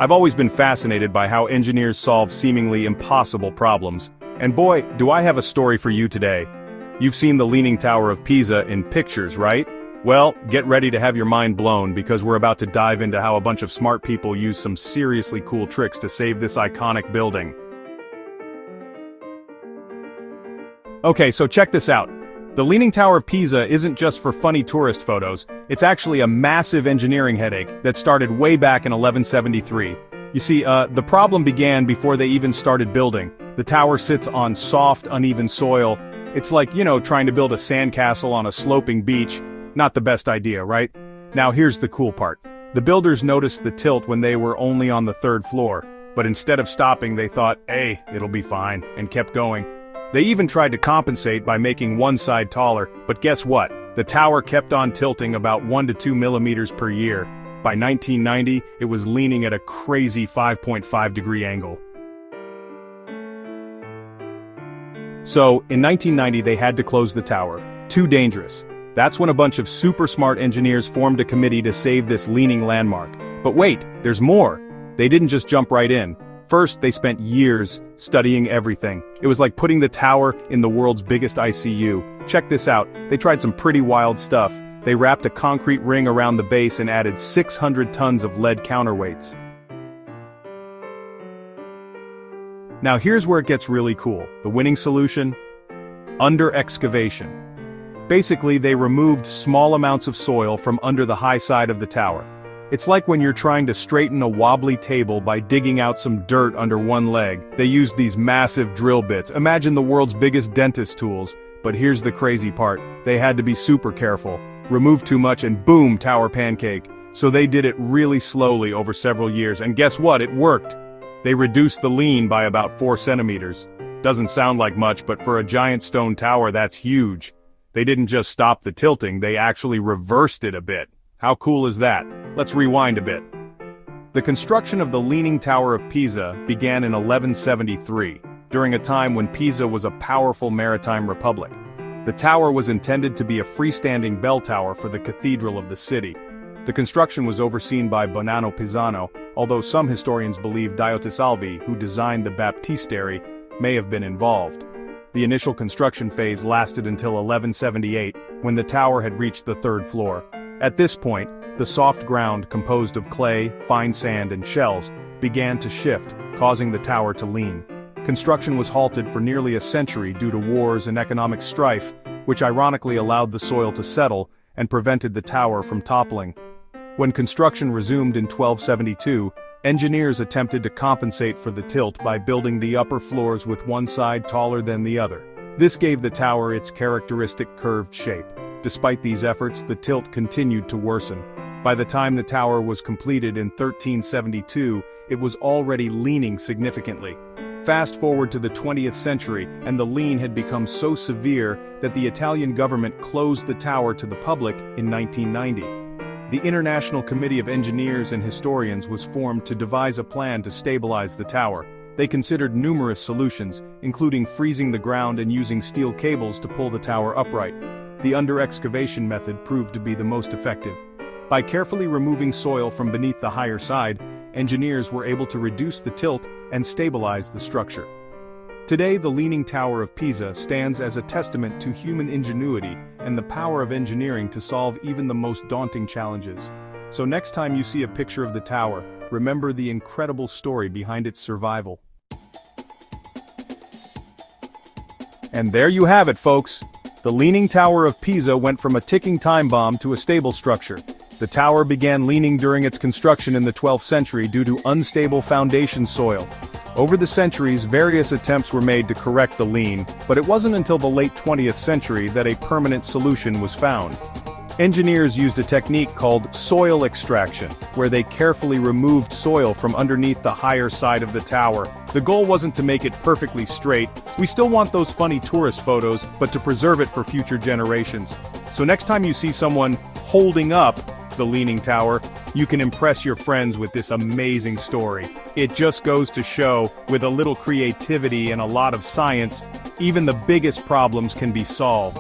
I've always been fascinated by how engineers solve seemingly impossible problems. And boy, do I have a story for you today. You've seen the Leaning Tower of Pisa in pictures, right? Well, get ready to have your mind blown because we're about to dive into how a bunch of smart people use some seriously cool tricks to save this iconic building. Okay, so check this out. The Leaning Tower of Pisa isn't just for funny tourist photos, it's actually a massive engineering headache that started way back in 1173. You see, the problem began before they even started building. The tower sits on soft, uneven soil. It's like, trying to build a sandcastle on a sloping beach. Not the best idea, right? Now here's the cool part. The builders noticed the tilt when they were only on the third floor, but instead of stopping they thought, hey, it'll be fine, and kept going. They even tried to compensate by making one side taller, but guess what? The tower kept on tilting about 1 to 2 millimeters per year. By 1990, it was leaning at a crazy 5.5-degree angle. So, in 1990 they had to close the tower. Too dangerous. That's when a bunch of super smart engineers formed a committee to save this leaning landmark. But wait, there's more. They didn't just jump right in. First, they spent years studying everything. It was like putting the tower in the world's biggest ICU. Check this out, they tried some pretty wild stuff. They wrapped a concrete ring around the base and added 600 tons of lead counterweights. Now here's where it gets really cool. The winning solution? Under excavation. Basically, they removed small amounts of soil from under the high side of the tower. It's like when you're trying to straighten a wobbly table by digging out some dirt under one leg. They used these massive drill bits. Imagine the world's biggest dentist tools. But here's the crazy part. They had to be super careful. Remove too much and boom, tower pancake. So they did it really slowly over several years, and guess what? It worked. They reduced the lean by about 4 centimeters. Doesn't sound like much, but for a giant stone tower that's huge. They didn't just stop the tilting, they actually reversed it a bit. How cool is that? Let's rewind a bit. The construction of the Leaning Tower of Pisa began in 1173, during a time when Pisa was a powerful maritime republic. The tower was intended to be a freestanding bell tower for the cathedral of the city. The construction was overseen by Bonanno Pisano, although some historians believe Diotisalvi, who designed the baptistery, may have been involved. The initial construction phase lasted until 1178, when the tower had reached the third floor. At this point, the soft ground composed of clay, fine sand and shells began to shift, causing the tower to lean. Construction was halted for nearly a century due to wars and economic strife, which ironically allowed the soil to settle and prevented the tower from toppling. When construction resumed in 1272, engineers attempted to compensate for the tilt by building the upper floors with one side taller than the other. This gave the tower its characteristic curved shape. Despite these efforts, the tilt continued to worsen. By the time the tower was completed in 1372, it was already leaning significantly. Fast forward to the 20th century, and the lean had become so severe that the Italian government closed the tower to the public in 1990. The International Committee of Engineers and Historians was formed to devise a plan to stabilize the tower. They considered numerous solutions, including freezing the ground and using steel cables to pull the tower upright. The under-excavation method proved to be the most effective. By carefully removing soil from beneath the higher side, engineers were able to reduce the tilt and stabilize the structure. Today, the Leaning Tower of Pisa stands as a testament to human ingenuity and the power of engineering to solve even the most daunting challenges. So next time you see a picture of the tower, remember the incredible story behind its survival. And there you have it, folks. The Leaning Tower of Pisa went from a ticking time bomb to a stable structure. The tower began leaning during its construction in the 12th century due to unstable foundation soil. Over the centuries, various attempts were made to correct the lean, but it wasn't until the late 20th century that a permanent solution was found. Engineers used a technique called soil extraction, where they carefully removed soil from underneath the higher side of the tower. The goal wasn't to make it perfectly straight. We still want those funny tourist photos, but to preserve it for future generations. So next time you see someone holding up the Leaning Tower, you can impress your friends with this amazing story. It just goes to show, with a little creativity and a lot of science, even the biggest problems can be solved.